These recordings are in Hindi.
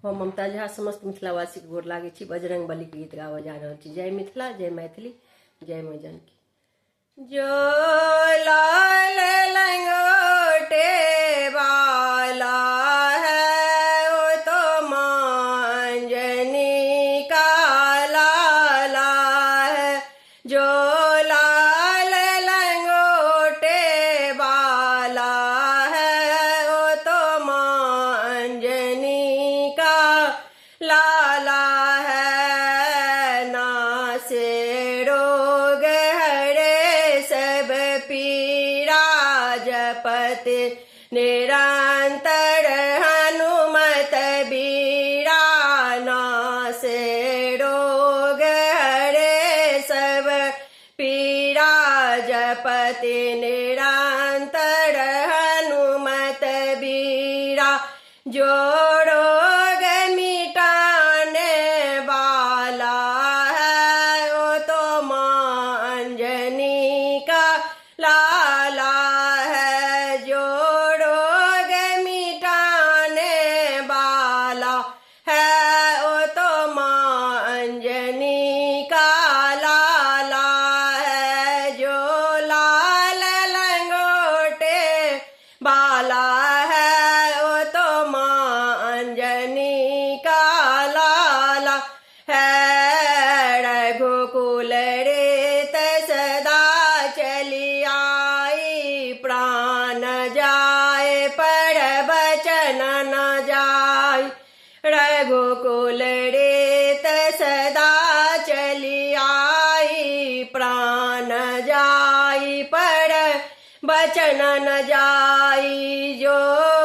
हम ममता झा समस्त मिथिलावासी के गोर लागे छी। बजरंग बली के गीत गावा जा रहल छी। जय मिथिला, जय मैथिली, जय माँ जानकी। जो लाल लंगोटे वाला है वो तो मांजनी का लाला है। जो लाल लंगोटे वाला है वो तो मांजनी का लाला है। ना से रोग हरे सब पीरा जपत निरंतर हनुमत बीरा। ना से रोग हरे सब पीरा जपत निरंतर हनुमत बीरा। जो रोग मिटाने वाला है वो तो मांजनी का लाला है। जो रोग मिटाने वाला है वो तो मांजनी का लाला है। जो लाल लंगोटे वाला है वो तो मांजनी का लाला है। रघुकुल रेत सदा चली आई, प्राण जाए पर बचन न जाय। रघुकुल रेत सदा चली आई, प्राण जाई पर बचन न जाई। जो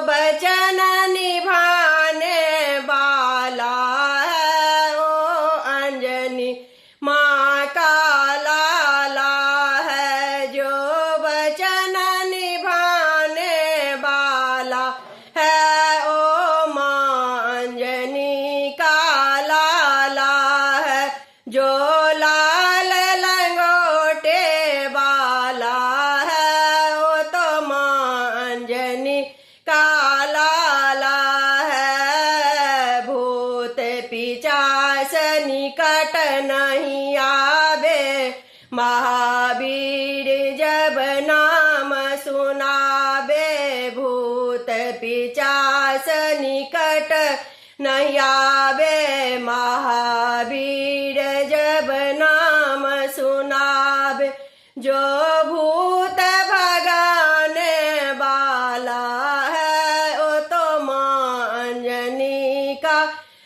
बचन निभाने वाला है वो अंजनी माँ का लाला है। जो बचन निभाने वाला है वो माँ अंजनी का लाला है। जो लाल लंगोटे वाला है वो तो मांजनी का लाला है। भूत पिशाच निकट नहीं आवे, महावीर जब नाम सुनावे। भूत पिशाच निकट नहीं आवे, महावीर जब नाम सुनावे। जो भूत भगाने वाला है वो तो मांजनी का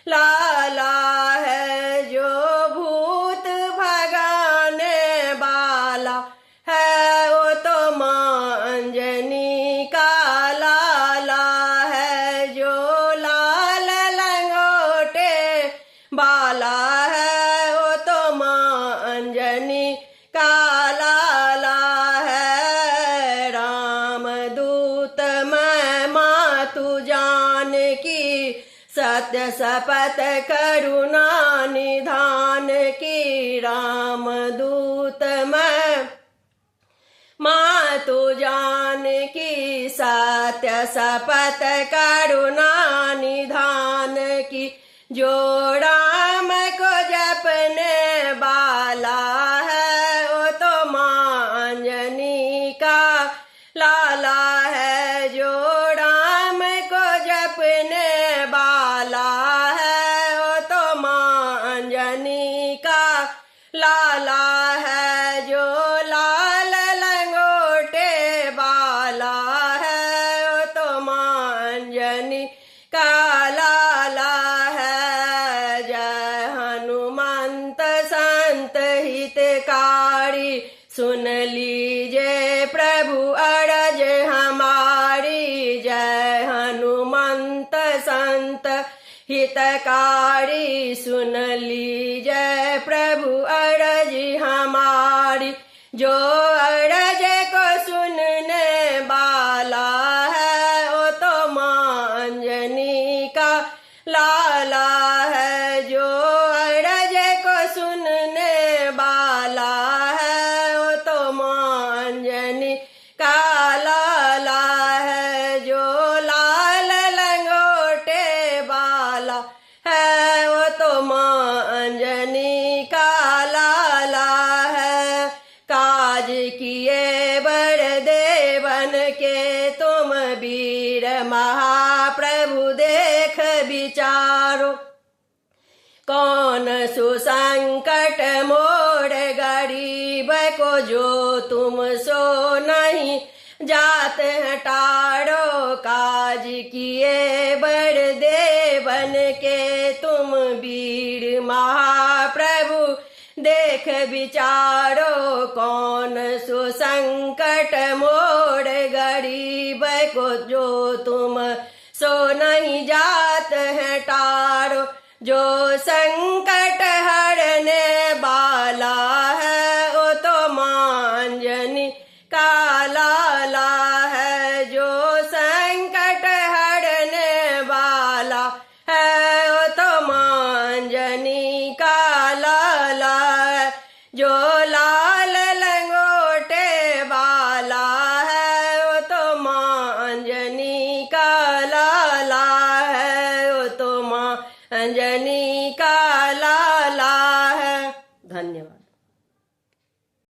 लाला है। जो भूत भगाने वाला है वो तो मांजनी का लाला है। जो लाल लंगोटे वाला है वो तो मांजनी का लाला है। राम दूत मैं मातु जान की, सत्य शपथ करुणा निधान की। राम दूत मैं मातु जान की, सत्य शपथ करुणा निधान की। जो राम को जपने वाला है वो तो मांजनी का लाला है। जो राम को जपने वाला है वो तो मांजनी का लाला है। जो लाल लंगोटे वाला है वो तो मांजनी का लाला है। जय हनुमंत संत हितकारी, सुन लीजिए प्रभु अरज हमारी। जय हनुमंत संत हितकारी, सुन लीजिए प्रभु अरज हमारी। जो अरज को सुनने वाला है वो तो मांजनी का लाला है। जो अरज को सुनने वाला है वो तो मांजनी का लाला है। जो लाल लंगोटे वाला प्रभु देख विचारो। कौन सुसंकट मोड़ गरीब को, जो तुम सो नहीं जात हटाड़ो। काज किए बड़ देवन के तुम वीर महाप्रभु देख विचारो। कौन सुसंकट मोड़ गरीब को, जो तुम सो नहीं जात हटाड़ो। जो संकट हरने वाला है वो तो मांजनी का लाला है। जो संकट हरने वाला है वो तो मांजनी का लाला है। जो लाल लंगोटे वाला है वो तो मांजनी का लाला है। वो तो अंजनी का